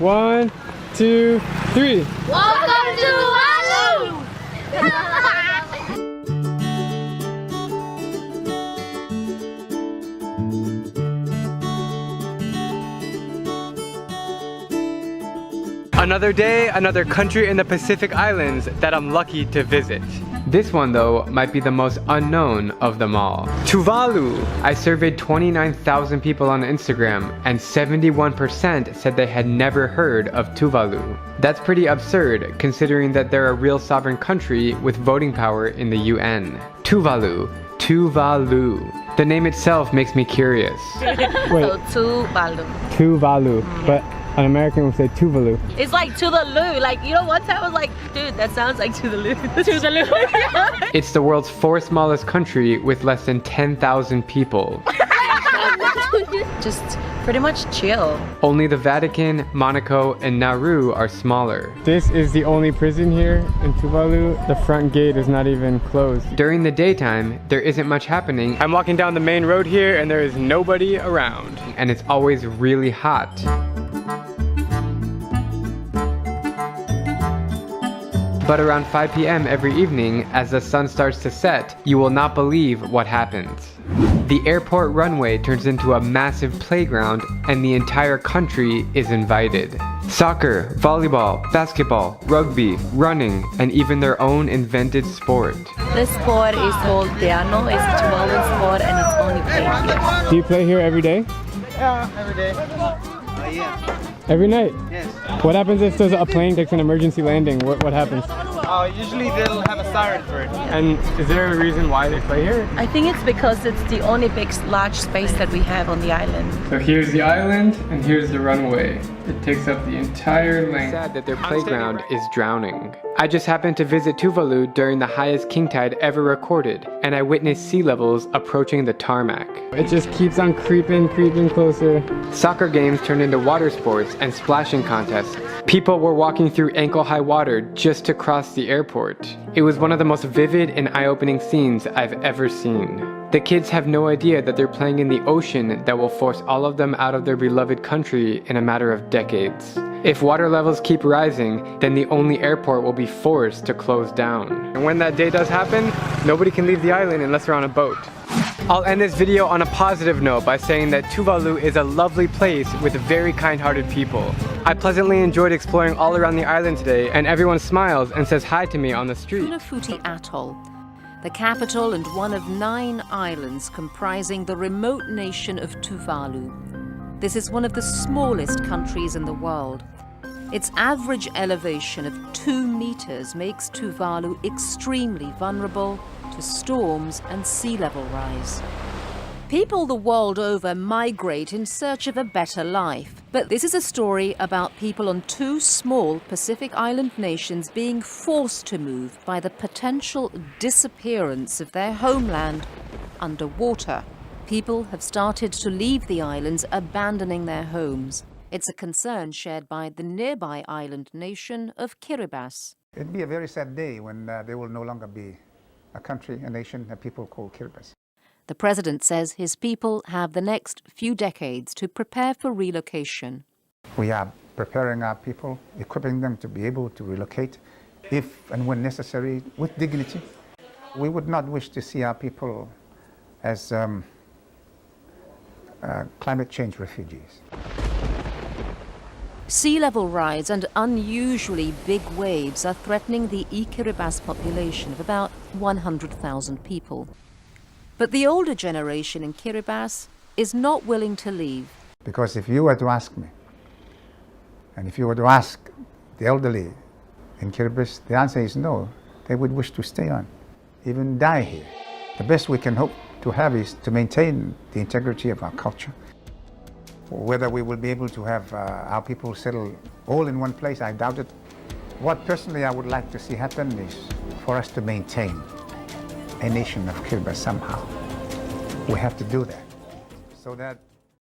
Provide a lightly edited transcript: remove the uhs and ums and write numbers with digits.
1, 2, 3. Welcome to Tuvalu! Another day, another country in the Pacific Islands that I'm lucky to visit. This one though might be the most unknown of them all. Tuvalu! I surveyed 29,000 people on Instagram and 71% said they had never heard of Tuvalu. That's pretty absurd considering that they're a real sovereign country with voting power in the UN. Tuvalu. Tuvalu. The name itself makes me curious. Wait. So Tuvalu. Tuvalu. But an American would say Tuvalu. It's like to the loo. Like, you know, one time I was like, dude, that sounds like to the loo. To the loo. It's the world's fourth smallest country with less than 10,000 people. Just pretty much chill. Only the Vatican, Monaco, and Nauru are smaller. This is the only prison here in Tuvalu. The front gate is not even closed. During the daytime, there isn't much happening. I'm walking down the main road here and there is nobody around. And it's always really hot. But around 5 p.m. every evening, as the sun starts to set, you will not believe what happens. The airport runway turns into a massive playground and the entire country is invited. Soccer, volleyball, basketball, rugby, running, and even their own invented sport. This sport is called piano. It's a Tuvalu sport and it's only played here. Do you play here every day? Yeah, every day. Yeah. Every night? Yes. What happens if there's a plane takes an emergency landing? What happens? Usually they'll have a siren for it. And is there a reason why they play here? I think it's because it's the only big, large space that we have on the island. So here's the island and here's the runway. It takes up the entire length. Sad that their playground is drowning. I just happened to visit Tuvalu during the highest king tide ever recorded, and I witnessed sea levels approaching the tarmac. It just keeps on creeping closer. Soccer games turned into water sports and splashing contests. People were walking through ankle-high water just to cross the airport. It was one of the most vivid and eye-opening scenes I've ever seen. The kids have no idea that they're playing in the ocean that will force all of them out of their beloved country in a matter of decades. If water levels keep rising, then the only airport will be forced to close down. And when that day does happen, nobody can leave the island unless they're on a boat. I'll end this video on a positive note by saying that Tuvalu is a lovely place with very kind-hearted people. I pleasantly enjoyed exploring all around the island today, and everyone smiles and says hi to me on the street. Funafuti Atoll, the capital and one of 9 islands comprising the remote nation of Tuvalu. This is one of the smallest countries in the world. Its average elevation of 2 meters makes Tuvalu extremely vulnerable to storms and sea level rise. People the world over migrate in search of a better life. But this is a story about people on 2 small Pacific Island nations being forced to move by the potential disappearance of their homeland underwater. People have started to leave the islands, abandoning their homes. It's a concern shared by the nearby island nation of Kiribati. It'd be a very sad day when there will no longer be a country, a nation, a people called Kiribati. The president says his people have the next few decades to prepare for relocation. We are preparing our people, equipping them to be able to relocate if and when necessary with dignity. We would not wish to see our people as climate change refugees. Sea level rise and unusually big waves are threatening the Kiribati population of about 100,000 people. But the older generation in Kiribati is not willing to leave. Because if you were to ask me, and if you were to ask the elderly in Kiribati, the answer is no. They would wish to stay on, even die here. The best we can hope to have is to maintain the integrity of our culture. Whether we will be able to have our people settle all in one place, I doubt it. What personally I would like to see happen is for us to maintain a nation of Kiribati somehow. We have to do that so that